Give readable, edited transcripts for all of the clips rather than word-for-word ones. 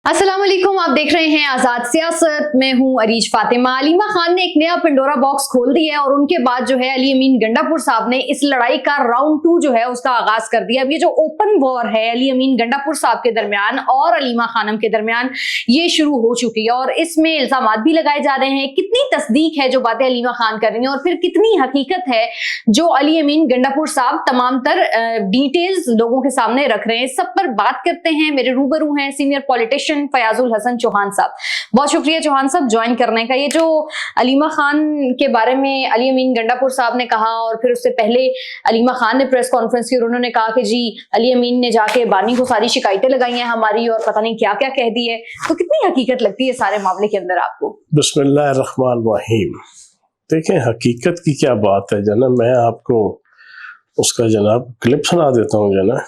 अस्सलाम वालेकुम, आप देख रहे हैं आजाद सियासत। मैं हूं अरीज फातिमा। अलीमा खान ने एक नया पिंडोरा बॉक्स खोल दिया है और उनके बाद जो है अली अमीन गंडापुर साहब ने इस लड़ाई का राउंड 2 जो है उसका आगाज कर दिया। अब ये जो ओपन वॉर है अली अमीन गंडापुर साहब के दरमियान और अलीमा खानम के दरमियान ये शुरू हो चुकी है और इसमें इल्जाम भी लगाए जा रहे हैं। कितनी तस्दीक है जो बातें अलीमा खान कर रही हैं और फिर कितनी हकीकत है जो अली अमीन गंडापुर साहब तमाम तर डिटेल्स लोगों के सामने रख रहे हैं, सब पर बात करते हैं। मेरे रूबरू हैं सीनियर पॉलिटिशियन फयाजुल हसन चौहान साहब। बहुत शुक्रिया चौहान साहब ज्वाइन करने का। ये जो अलीमा खान के बारे में अली अमीन गंडापुर साहब ने कहा और फिर उससे पहले अलीमा खान ने प्रेस कॉन्फ्रेंस की और उन्होंने कहा कि जी अली अमीन ने जाके बानी को सारी शिकायतें लगाई हैं हमारी और पता नहीं क्या क्या कह दी है, तो कितनी हकीकत लगती है सारे मामले के अंदर आपको? बिस्मिल्लाहिर्रहमानिर्रहीम। देखें हकीकत की क्या बात है जना, मैं आपको उसका जनाब क्लिप सुना देता हूँ जना,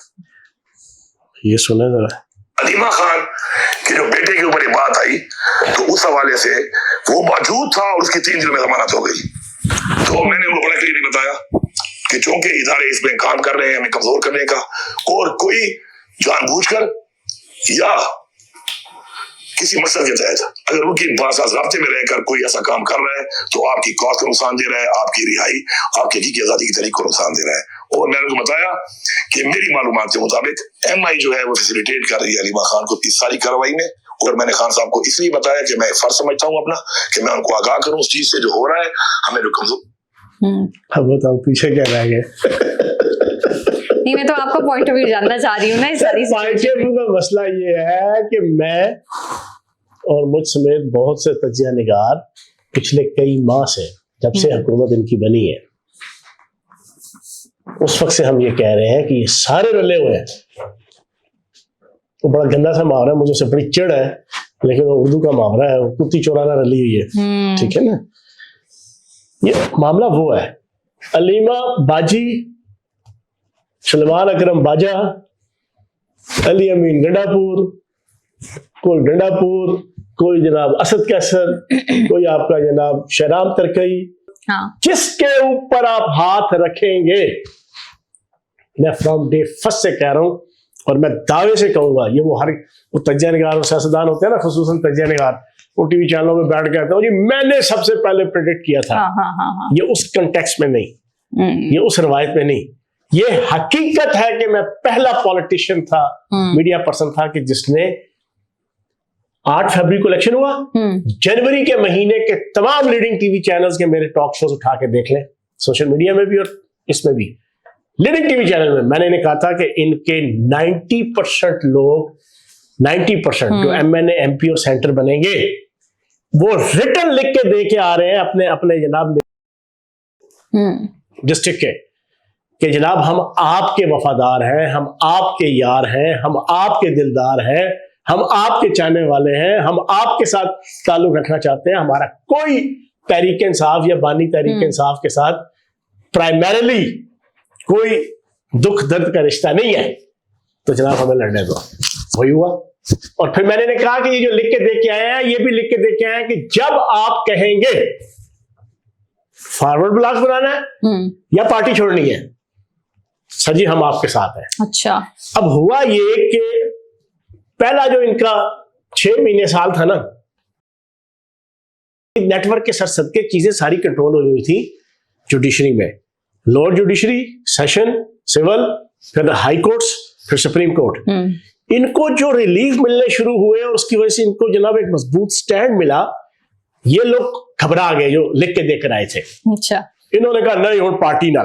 ये सुने जरा। अलीमा खान के जो बेटे के ऊपर ये बात आई तो उस हवाले से वो मौजूद था और उसकी 3 दिन में जमानत हो गई। तो मैंने उनको बड़ा क्लियरली बताया कि चूंकि इदारे इसमें काम कर रहे हैं हमें कमजोर करने का, और कोई जानबूझकर या किसी मकसद के तहत अगर उनकी राब्ते में रहकर कोई ऐसा काम कर रहा है तो आपकी कौत को नुकसान दे रहा है, आपकी रिहाई, आपकी हकीकी आजादी की तरीक को नुकसान दे रहा है। और मैंने उनको बताया कि मेरी मालूमात के मुताबिक MI जो है वो फैसिलिटेट कर रही है अलीमा खान को इस सारी कार्रवाई में, और मैंने खान साहब को इसलिए बताया कि मैं फर्ज समझता हूँ अपना कि मैं उनको आगाह करूँ उस चीज से जो हो रहा है, हमें जो कमजोर। अब बताओ पीछे क्या रह गए? नहीं, मैं तो आपका पॉइंट ऑफ व्यू जानना चाह रही हूँ ना इस सारी पॉइंट ऑफ व्यू का मसला ये है कि मैं और मुझ समेत बहुत से तजिया निगार पिछले कई माह से, जब से हुकूमत इनकी बनी है उस वक्त से हम ये कह रहे हैं कि ये सारे रले हुए हैं। वो बड़ा गंदा सा मुहावरा है, मुझे उससे बड़ी चिढ़ है, लेकिन वो उर्दू का मुहावरा है, कुत्ती चोराना रली हुई है, ठीक है ना। ये मामला वो है, अलीमा बाजी, सलमान अकरम बाजा, अली अमीन गंडापुर, कोई गंडापुर, कोई जनाब असद कैसर, कोई आपका जनाब शहराम तरकई, हाँ। जिसके ऊपर आप हाथ रखेंगे, मैं फ्रॉम डे फर्स्ट से कह रहा हूं और मैं दावे से कहूंगा, ये वो तज्जिया निगार और सियासतदान होते हैं ना, खुसूसन तज्जिया निगार, वो टीवी चैनलों में बैठ के कहते हैं जी मैंने सबसे पहले प्रेडिक्ट किया था। हाँ। ये उस कंटेक्स्ट में नहीं, ये उस रवायत में नहीं, ये हकीकत है कि मैं पहला पॉलिटिशियन था, मीडिया पर्सन था कि जिसने 8 फरवरी को इलेक्शन हुआ, जनवरी के महीने के तमाम लीडिंग टीवी चैनल्स के मेरे टॉक शोज उठा के देख लें, सोशल मीडिया में भी और इसमें भी, लीडिंग टीवी चैनल में मैंने इन्हें कहा था कि इनके 90% लोग, 90% जो MNA MP और सेंटर बनेंगे वो रिटर्न लिख के दे के आ रहे हैं अपने अपने जनाब डिस्ट्रिक्ट के कि जनाब हम आपके वफादार हैं, हम आपके यार हैं, हम आपके दिलदार हैं, हम आपके चाहने वाले हैं, हम आपके साथ ताल्लुक रखना चाहते हैं, हमारा कोई तहरीक इंसाफ या बानी तहरीक इंसाफ के साथ प्राइमरीली कोई दुख दर्द का रिश्ता नहीं है, तो जनाब हमें लड़ने दो। वही हुआ। और फिर मैंने कहा कि ये जो लिख के दे के आए हैं ये भी लिख के दे के आए हैं कि जब आप कहेंगे फॉरवर्ड ब्लॉक बनाना है या पार्टी छोड़नी है, सजी हम आपके साथ हैं। अच्छा, अब हुआ ये कि पहला जो इनका 6 महीने साल था ना, नेटवर्क के सर सदके चीजें सारी कंट्रोल हुई थी जुडिशरी में, लोअर जुडिशरी, सेशन, सिविल, फिर हाई कोर्ट्स, फिर सुप्रीम कोर्ट। इनको जो रिलीफ मिलने शुरू हुए और उसकी वजह से इनको जनाब एक मजबूत स्टैंड मिला, ये लोग घबरा गए जो लिख के देकर आए थे। अच्छा, इन्होंने कहा नहीं और पार्टी ना,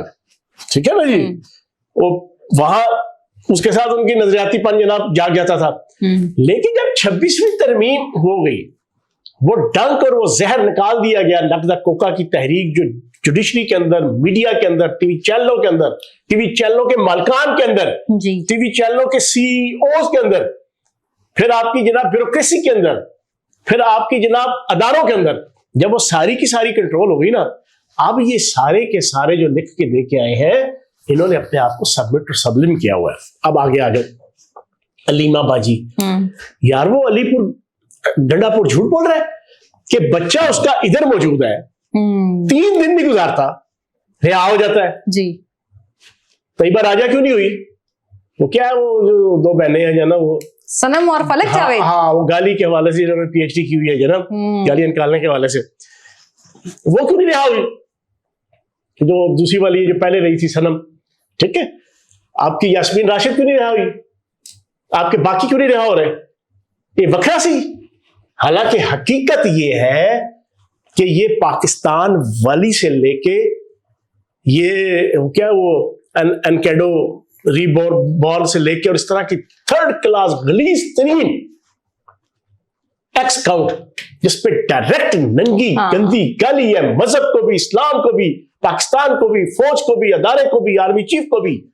ठीक है ना जी। वो वहां उसके साथ उनकी नजरियातीपन जनाब जाग जाता था। लेकिन जब 26वीं तरमीम हो गई, वो डंक और वो जहर निकाल दिया गया, नकद कोका की तहरीक जो जुडिशरी के अंदर, मीडिया के अंदर, टीवी चैनलों के अंदर, टीवी चैनलों के मालकान के अंदर, टीवी चैनलों के CEOs के अंदर, फिर आपकी जनाब ब्यूरोक्रेसी के अंदर, फिर आपकी जनाब अदारों के अंदर, जब वो सारी की सारी कंट्रोल हो गई ना, अब ये सारे के सारे जो लिख के दे के आए हैं इन्होंने अपने आप को सबमिट और सबलिम किया हुआ है। अब आगे आ जाओ, अलीमा बाजी, यार वो अलीपुर गंडापुर झूठ बोल रहा है कि बच्चा उसका इधर मौजूद है, 3 दिन नहीं गुजारता रिहा हो जाता है जी। कई बार राजा क्यों नहीं हुई? वो क्या है, वो जो दो बहनें हैं जना, वो सनम और फलक जावेद। हाँ, वो गाली के हवाले से जिन्होंने PhD की हुई है जना, गाली निकालने के हवाले से, वो क्यों नहीं रिहा हुई? जो दूसरी वाली जो पहले रही थी सनम, ठीक है, आपकी यास्मीन राशिद क्यों नहीं रिहा हुई? आपके बाकी क्यों नहीं रिहा हो रहे? ये वखरा सी। हालांकि हकीकत ये है कि ये पाकिस्तान वाली से लेके ये क्या वो एनकेडो रीबॉल से लेके और इस तरह की थर्ड क्लास गलीज तरीन एक्स काउंट जिसपे डायरेक्ट नंगी गंदी गाली है मजहब को भी, इस्लाम को भी, पाकिस्तान को भी, फौज को भी, अदारे को भी, आर्मी चीफ को भी,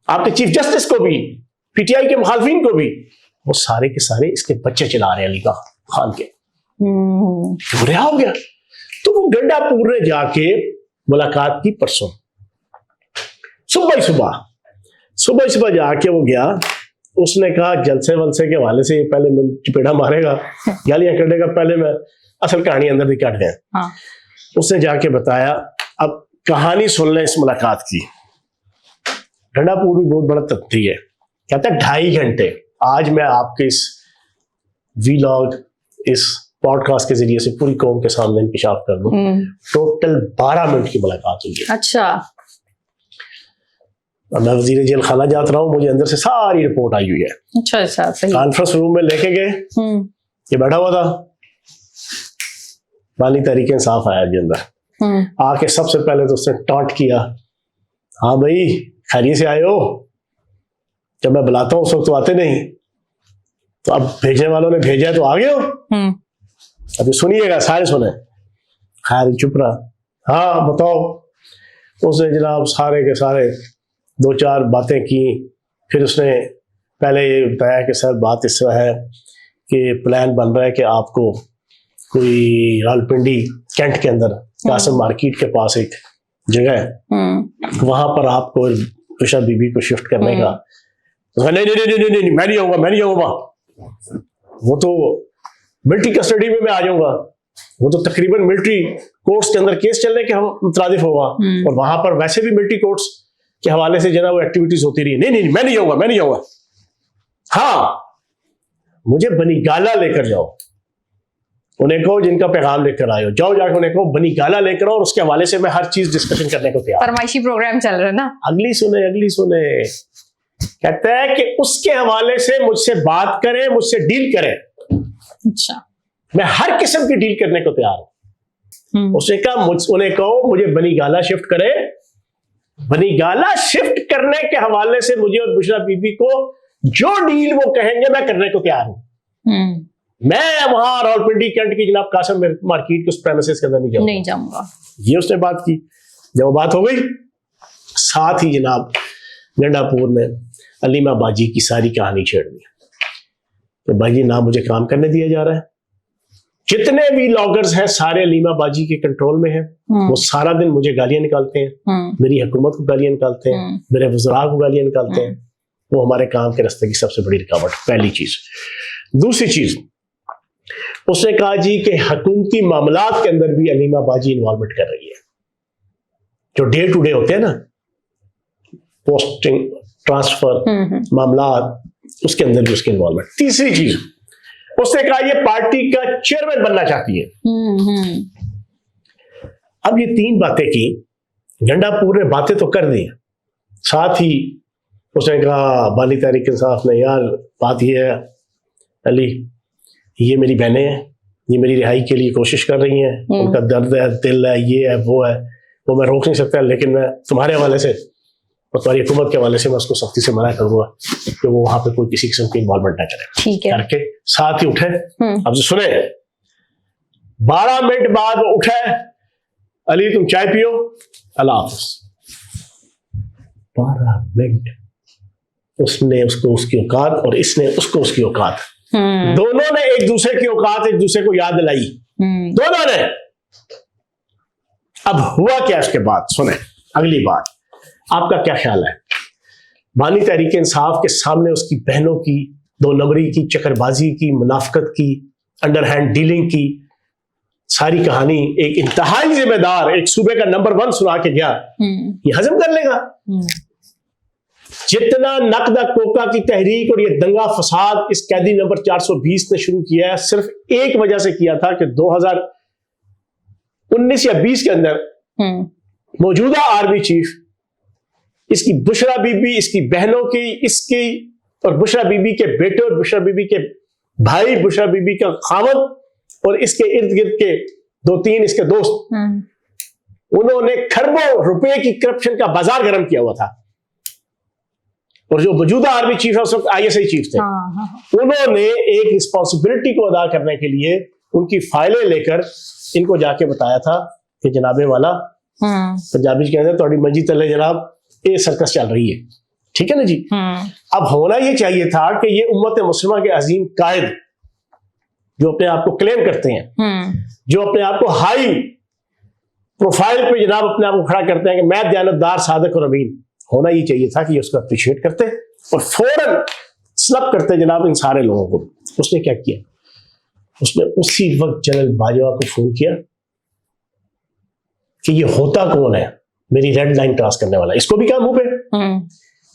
आपके चीफ जस्टिस को भी, PTI के मुखालफिन को भी, वो सारे के सारे इसके बच्चे चला रहे हैं अली खान के। बुरा हो गया। तो वो गंडापुर ने जाके मुलाकात की परसों सुबह जाके वो गया। उसने कहा जलसे वलसे के हवाले से पहले मैं चपेड़ा मारेगा, गालियां कटेगा, पहले मैं असल कहानी अंदर ही काट गए। हाँ। उसने जाके बताया, अब कहानी सुन लें इस मुलाकात की। गंडापुर भी बहुत बड़ा तथ्य है। कहता है 2.5 घंटे आज मैं आपके इस वीलॉग, इस पॉडकास्ट के जरिए से पूरी कौम के सामने इंकशाफ कर दूं। टोटल 12 मिनट की मुलाकात हुई है। अच्छा। मैं वजीर जेल खाना जाता रहा हूँ, मुझे अंदर से सारी रिपोर्ट आई हुई है। अच्छा, सही। कॉन्फ्रेंस रूम में लेके गए, ये बैठा हुआ था, बानी तहरीक इंसाफ आया जी अंदर। आके सबसे पहले तो उसने टॉन्ट किया, हाँ भाई खैरियत से आए हो? जब मैं बुलाता हूँ उस वक्त तो आते नहीं, तो अब भेजने वालों ने भेजा है तो आ गए हो। अभी सुनिएगा, सारे सुने। खैर चुप रहा। हाँ बताओ। उसने जनाब सारे के सारे 2-4 बातें की। फिर उसने पहले ये बताया कि सर बात इस तरह है कि प्लान बन रहा है कि आपको कोई रावलपिंडी कैंट के अंदर कासिम मार्केट के पास एक जगह है, वहां पर आपको उषा बीबी को शिफ्ट करने का। नहीं, मैं नहीं आऊंगा। वो तो मिलिट्री कस्टडी में मैं आ जाऊंगा, वो तो तकरीबन मिलिट्री कोर्ट्स के अंदर केस चलने के हम मुतरादिफ होगा, और वहां पर वैसे भी मिलिट्री कोर्ट्स के हवाले से जना वो एक्टिविटीज होती रही। नहीं, मैं नहीं आऊंगा। हाँ, मुझे बनीगाला लेकर जाओ, उन्हें कहो जिनका पैगाम लेकर आए हो, जाओ जाके उन्हें कहो बनीगाला लेकर आओ, और उसके हवाले से मैं हर चीज डिस्कशन करने को तैयार। फरमाइशी प्रोग्राम चल रहा है ना। अगली सुने। कहता है कि उसके हवाले से मुझसे बात करें, मुझसे डील करें। अच्छा। मैं हर किस्म की डील करने को तैयार हूं। उसने कहा उन्हें कहो मुझे बनीगाला शिफ्ट करे। बनीगाला शिफ्ट करने के हवाले से मुझे और बुशरा बीबी को जो डील वो कहेंगे मैं करने को तैयार हूं। मैं वहां रावलपिंडी कैंट की जनाब कासिम मार्केट के उस प्रेमिसेस के अंदर नहीं जाऊंगा। ये उसने बात की। जब वो बात हो गई, साथ ही जनाब गंडापुर ने अलीमा बाजी की सारी कहानी छेड़ दी। तो भाई ना मुझे काम करने दिया जा रहा है, जितने भी लॉगर्स हैं सारे अलीमा बाजी के कंट्रोल में हैं। वो सारा दिन मुझे गालियां निकालते हैं, मेरी हुकूमत को गालियां निकालते हैं, मेरे वज़रा को गालियां निकालते हैं। वो हमारे काम के रास्ते की सबसे बड़ी रुकावट, पहली चीज। दूसरी चीज, उसने कहा जी कि हुकूमती मामलात के अंदर भी अलीमा बाजी इन्वॉल्वमेंट कर रही है, जो डे टू डे होते हैं ना, पोस्टिंग, ट्रांसफर मामलात, उसके अंदर भी उसकी इन्वॉल्वमेंट। तीसरी चीज, उसने कहा ये पार्टी का चेयरमैन बनना चाहती है। अब ये 3 बातें की, गंडापुर ने बातें तो कर दी, साथ ही उसने कहा बानी तहरीक इंसाफ ने, यार बात ये है अली, ये मेरी बहनें हैं, ये मेरी रिहाई के लिए कोशिश कर रही हैं, उनका दर्द है, दिल है, ये है, वो है, वो मैं रोक नहीं सकता, लेकिन मैं तुम्हारे हवाले से और तुम्हारी हुकूमत के हवाले से मैं उसको सख्ती से मना करूंगा कि वो वहां पे कोई किसी किस्म की इन्वॉल्वमेंट ना करे। ठीक है। करके साथ ही उठे। अब सुने, 12 मिनट बाद वो उठे, अली तुम चाय पियो, अल्लाह हाफ़िज़। 12 मिनट उसने उसको उसकी औकात और इसने उसको उसकी औकात, दोनों ने एक दूसरे की औकात एक दूसरे को याद दिलाई, दोनों ने। अब हुआ क्या इसके बाद, सुने अगली बात, आपका क्या ख्याल है? बानी तहरीक इंसाफ के सामने उसकी बहनों की 2 नंबरी की, चक्करबाजी की, मुनाफकत की, अंडरहैंड डीलिंग की सारी कहानी एक इंतहाई जिम्मेदार, एक सूबे का नंबर 1 सुना के गया, ये हजम कर लेगा? जितना नकदा कोका की तहरीक और ये दंगा फसाद इस कैदी नंबर 420 ने शुरू किया है, सिर्फ एक वजह से किया था कि 2019 या 20 के अंदर मौजूदा आर्मी चीफ, इसकी बुशरा बीबी, इसकी बहनों की, इसकी और बुशरा बीबी के बेटे और बुशरा बीबी के भाई, बुशरा बीबी का खामद और इसके इर्द गिर्द के 2-3 इसके दोस्त, उन्होंने खरबों रुपए की करप्शन का बाजार गर्म किया हुआ था। और जो मौजूदा आर्मी चीफ है उस वक्त ISI चीफ थे, उन्होंने एक रिस्पॉन्सिबिलिटी को अदा करने के लिए उनकी फाइलें लेकर इनको जाके बताया था कि जनाबे वाला पंजाबी कहते हैं थोड़ी मंजी तले जनाब ये सर्कस चल रही है, ठीक है ना जी। अब होना ये चाहिए था कि ये उम्मत मुस्लिमा के अजीम कायद जो अपने आप को क्लेम करते हैं, जो अपने आप को हाई प्रोफाइल पे जनाब अपने आप को खड़ा करते हैं कि मैं दयानतदार, सादिक और अमीन, होना ये चाहिए था कि ये उसको अप्रिशिएट करते और फौरन स्लब करते जनाब इन सारे लोगों को। उसने क्या किया, उसने उसी वक्त जनरल बाजवा को फोन किया कि ये होता कौन है मेरी रेड लाइन क्रॉस करने वाला, इसको भी क्या मुंह पे।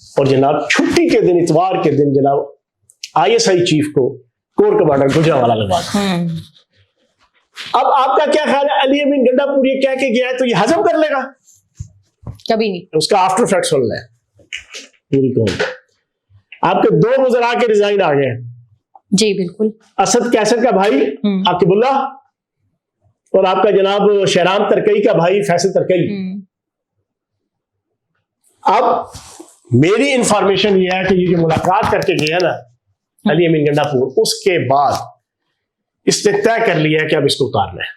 और जनाब छुट्टी के दिन, इतवार के दिन, जनाब ISI चीफ को कोर कमांडर गुजरांवाला लगवा दिया। अब आपका क्या ख्याल है, अली अमीन गंडापुर ये कह के गया है तो ये हजम कर लेगा? कभी नहीं। उसका आफ्टर इफेक्ट सुन ले पूरी कौन। आपके 2 वज़रा के रिजाइन आ गए जी, बिल्कुल। असद कैसर का भाई आकिबुल्ला और आपका जनाब शहराम तरकई का भाई फैसल तरकई। अब मेरी इंफॉर्मेशन ये है कि ये जो मुलाकात करके गया ना अली अमीन गंडापुर, उसके बाद इसने तय कर लिया है कि अब इसको उतारना है।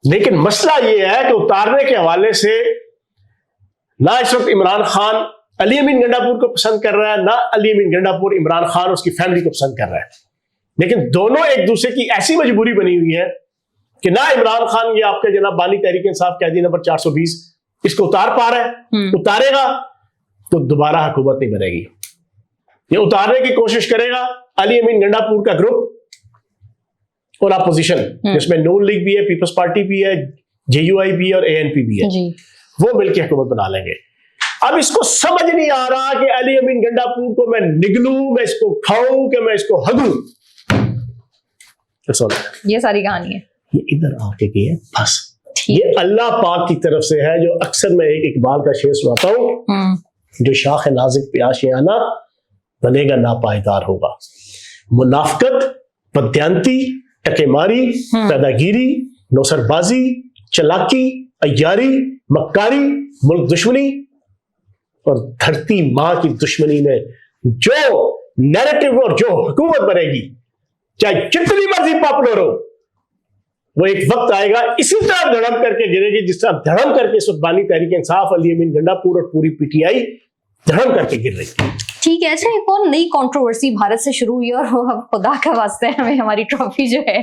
लेकिन मसला ये है कि उतारने के हवाले से ना इस वक्त इमरान खान अली अमीन गंडापुर को पसंद कर रहा है, ना अली अमीन गंडापुर इमरान खान उसकी फैमिली को पसंद कर रहा है। लेकिन दोनों एक दूसरे की ऐसी मजबूरी बनी हुई है कि ना इमरान खान ये आपके जनाब बानी तहरीक इंसाफ कैदी नंबर 420 इसको उतार पा रहा है, उतारेगा तो दोबारा हुकूमत नहीं बनेगी। ये उतारने की कोशिश करेगा अली अमीन गंडापुर का ग्रुप और अपोजिशन, जिसमें नून लीग भी है, पीपल्स पार्टी भी है, JUI भी है और ANP भी है, वो मिलकर हुकूमत बना लेंगे। अब इसको समझ नहीं आ रहा कि अली अमीन गंडापुर को मैं निगलूं, मैं इसको खाऊं, कि मैं इसको हगूं। ये सारी कहानी है। ये इधर आके गए बस। ये अल्लाह पाक की तरफ से है, जो अक्सर मैं एक इकबाल का शेर सुनाता हूं, जो शाख नाजिक पे आशियाना बनेगा नापायदार होगा। मुनाफकत, बदयांती, टकेमारी, पैदागिरी, नौसरबाजी, चलाकी, अय्यारी, मक्कारी, मुल्क दुश्मनी और धरती मां की दुश्मनी में जो नैरेटिव और जो हुकूमत बनेगी, चाहे जितनी मर्जी पॉपुलर हो, वो एक वक्त आएगा इसी तरह धड़म करके गिरेगी जिस तरह धड़म करके इस वक्त बानी तहरीक इंसाफ, अली अमीन गंडापुर और पूरी PTI धड़म करके गिर रही है। ठीक है। अच्छा, एक और नई कंट्रोवर्सी भारत से शुरू हुई और वो अब खुदा का वास्ते हमें हमारी ट्रॉफी जो है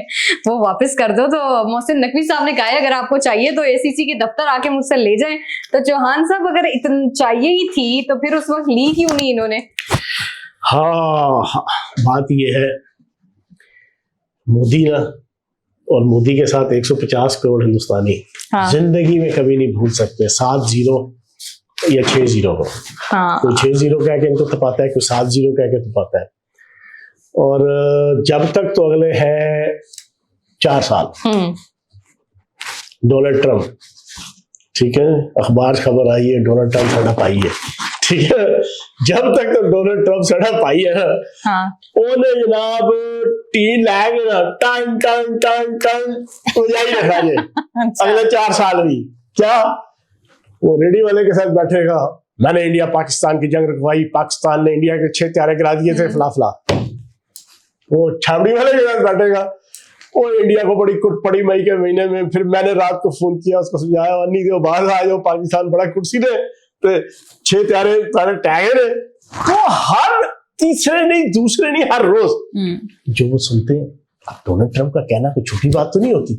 वो वापस कर दो। तो मोहसिन नकवी साहब ने कहा है अगर आपको चाहिए तो ACC के दफ्तर आके मुझसे ले जाएं। तो चौहान साहब अगर इतना चाहिए ही थी तो फिर उस वक्त ली क्यों नहीं इन्होंने? हाँ, बात ये है, मोदी ना और मोदी के साथ 150 करोड़ हिंदुस्तानी जिंदगी में कभी नहीं भूल सकते 7 0 या 6 0 को। कोई 6 0 कह के इनको तपाता है, कोई 7 0 कह के तपाता है। और जब तक तो अगले हैं 4 साल डोनाल्ड ट्रंप, ठीक है, अखबार खबर आई है डोनाल्ड ट्रंप सड़ा पाई है, ठीक है। जब तक तो डोनाल्ड ट्रंप सड़ा पाई है ना, ओने जनाब टीन लाएंगे ना, टन टन टन टन बजाई रखा है अगले 4 साल भी। क्या वो रेडी वाले के साथ बैठेगा, मैंने इंडिया पाकिस्तान की जंग रखवाई, पाकिस्तान ने इंडिया के 6 त्यारे गिरा दिए थे, फलाफला। वो छाबड़ी वाले के साथ बैठेगा, वो इंडिया को बड़ी कुट पड़ी मई के महीने में, फिर मैंने रात को फोन किया, उसको समझाया नहीं तो बाहर आ जाओ, पाकिस्तान बड़ा कुर्सी ने तो 6 त्यारे टैगे ने। तो हर तीसरे नहीं, दूसरे नहीं, हर रोज जो वो सुनते हैं। अब डोनाल्ड ट्रंप का कहना कोई छोटी बात तो नहीं होती,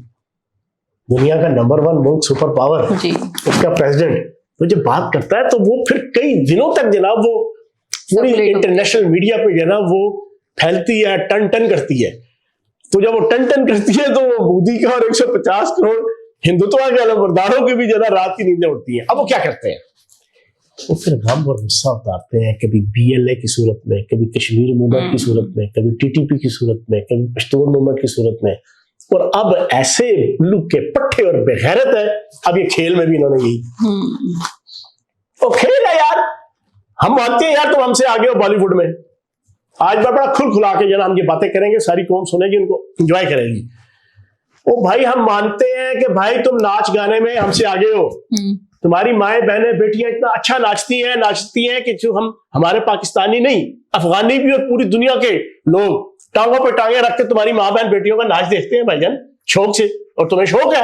दुनिया का नंबर 1 मुल्क, सुपर पावर, उसका प्रेसिडेंट तो जब बात करता है तो वो फिर कई दिनों तक जनाब वो पूरी इंटरनेशनल मीडिया पे जनाब वो फैलती है, टन टन करती है। तो जब वो टन टन करती है तो वो मोदी का और 150 करोड़ हिंदुत्व के अलमबरदारों की भी जरा रात की नींदें उड़ती हैं। अब वो क्या करते हैं, वो फिर गम और गुस्सा उतारते हैं, कभी BLA की सूरत में, कभी कश्मीर मूवमेंट की सूरत में, कभी TTP की सूरत में, कभी पश्तून मूवमेंट की सूरत में, और अब ऐसे उल्लू के पट्टे और बेगैरत है, अब ये खेल में भी इन्होंने यही। तो खेल है यार, हम मानते हैं यार तुम हमसे आगे हो बॉलीवुड में, आज बड़ा खुल खुला के जना हम ये बातें करेंगे, सारी कौम सुनेगी, उनको एंजॉय करेगी। ओ भाई हम मानते हैं कि भाई तुम नाच गाने में हमसे आगे हो, तुम्हारी माएं बहनें बेटियां इतना अच्छा नाचती हैं कि जो हमारे पाकिस्तानी नहीं, अफगानी भी और पूरी दुनिया के लोग टांगों पे टांगे रख के तुम्हारी माँ बहन बेटियों का नाच देखते हैं भाईजान, शौक से। और तुम्हें शौक है,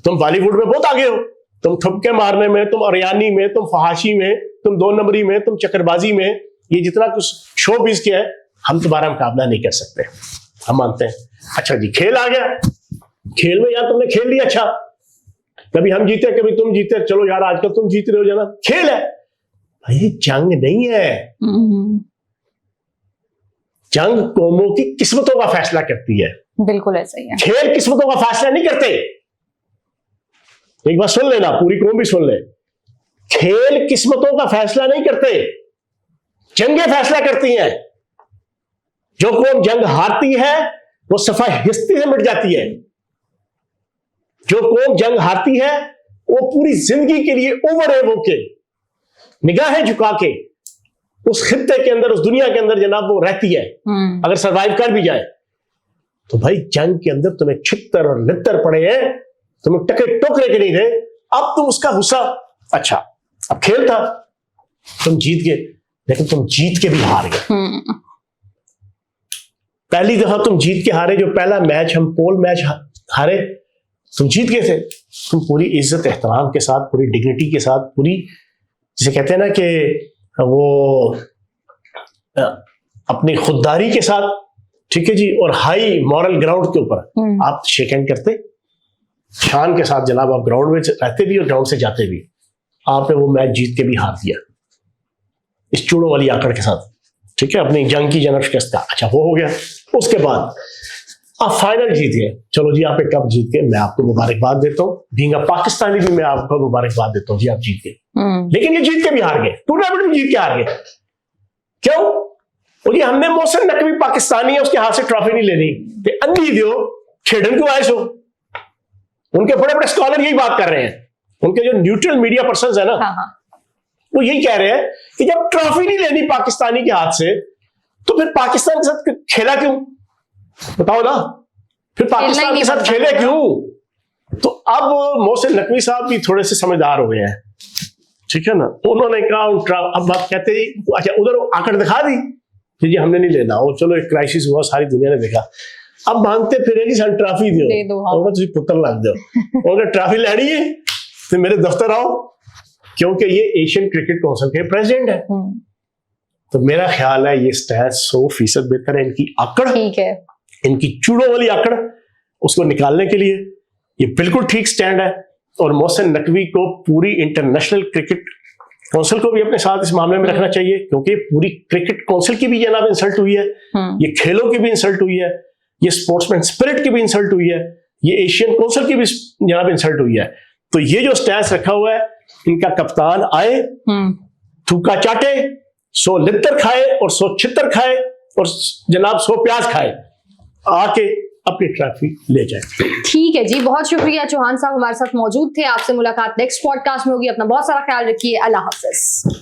तुम बॉलीवुड में बहुत आगे हो, तुम ठुपके मारने में, तुम अरियानी में, तुम फहाशी में, तुम 2 नंबरी में, तुम चक्करबाजी में, ये जितना कुछ शो बीज किया है, हम तुम्हारा मुकाबला नहीं कर सकते, हम मानते हैं। अच्छा जी, खेल आ गया, खेल में यार तुमने खेल लिया, अच्छा कभी हम जीते कभी तुम जीते, चलो यार आजकल तुम जीत रहे हो जना, खेल है भाई, जंग नहीं है। जंग कौमों की किस्मतों का फैसला करती है, बिल्कुल ऐसा ही है। खेल किस्मतों का फैसला नहीं करते। एक बार सुन लेना, पूरी कौम भी सुन ले, खेल किस्मतों का फैसला नहीं करते, जंगें फैसला करती हैं। जो कौम जंग हारती है वो सफा हिस्से से मिट जाती है, जो कौम जंग हारती है वो पूरी जिंदगी के लिए ओवर है होके, निगाहें झुका के उस खित्ते के अंदर, उस दुनिया के अंदर जनाब वो रहती है। अगर सरवाइव कर भी जाए तो भाई जंग के अंदर तुम्हें छितर और लितर पड़े हैं, तुम्हें टके टोकरे के नहीं थे, अब तुम उसका गुस्सा। अच्छा अब खेल था, तुम जीत गए, लेकिन तुम जीत के भी हार गए। पहली दफा तुम जीत के हारे, जो पहला मैच हम पोल मैच हारे, तुम जीत गए थे, तुम पूरी इज्जत एहतराम के साथ, पूरी डिग्निटी के साथ, पूरी जिसे कहते हैं ना कि वो अपनी खुददारी के साथ, ठीक है जी, और हाई मॉरल ग्राउंड के ऊपर आप शेक हैंड करते, शान के साथ जनाब आप ग्राउंड में रहते भी और ग्राउंड से जाते भी। आपने वो मैच जीत के भी हार दिया इस चूड़ों वाली आकड़ के साथ, ठीक है, अपनी जंग की जनक शिकस्त। अच्छा वो हो गया, उसके बाद आप फाइनल जीत गए, चलो जी आप एक कप जीत गए, मैं आपको मुबारकबाद देता हूँ, बीइंग पाकिस्तानी भी मैं आपको मुबारकबाद देता हूँ जी, आप जीत गए। लेकिन ये जीत के भी हार गए, टूर्नामेंट में जीत के हार गए, क्यों? और ये हमने मोहसिन नकवी पाकिस्तानी है, उसके हाथ से ट्रॉफी नहीं लेनी, ते अन्नी दियो खेडन क्यों आए सो। उनके बड़े बड़े स्कॉलर यही बात कर रहे हैं, उनके जो न्यूट्रल मीडिया पर्सन है ना, वो यही कह रहे हैं कि जब ट्रॉफी नहीं लेनी पाकिस्तानी के हाथ से, तो फिर पाकिस्तान के साथ खेला क्यों? बताओ ना, फिर पाकिस्तान के साथ खेले क्यों? तो अब मोहसिन नकवी साहब भी थोड़े से समझदार हो गए हैं, ठीक है ना, उन्होंने कहा अब बात कहते ही, अच्छा उधर आकड़ दिखा दी कि जी हमने नहीं लेना, और चलो एक क्राइसिस हुआ, सारी दुनिया ने देखा, अब मांगते फिर कि सन ट्रॉफी दो, तुम पुत्र लग दो, और ट्रॉफी लैनी है तो मेरे दफ्तर आओ, क्योंकि ये एशियन क्रिकेट काउंसिल के प्रेसिडेंट है। तो मेरा ख्याल है ये स्टैंड 100% बेहतर है, इनकी आकड़, ठीक है, इनकी चूड़ों वाली आकड़, उसको निकालने के लिए ये बिल्कुल ठीक स्टैंड है। और मोहसिन नकवी को पूरी इंटरनेशनल क्रिकेट काउंसिल को भी अपने साथ इस मामले में रखना चाहिए, क्योंकि पूरी क्रिकेट काउंसिल की भी जनाब इंसल्ट हुई है, ये खेलों की भी इंसल्ट हुई है, ये स्पोर्ट्समैन स्पिरिट की भी इंसल्ट हुई है, ये एशियन काउंसिल की भी जनाब इंसल्ट हुई है। तो ये जो स्टैंड रखा हुआ है, इनका कप्तान आए, थूका चाटे, 100 लित्तर खाए और 100 छितर खाए और जनाब 100 प्याज खाए, आके अपनी ट्रॉफी ले जाए। ठीक है जी, बहुत शुक्रिया चौहान साहब, हमारे साथ मौजूद थे। आपसे मुलाकात नेक्स्ट पॉडकास्ट में होगी। अपना बहुत सारा ख्याल रखिए। अल्लाह हाफिज।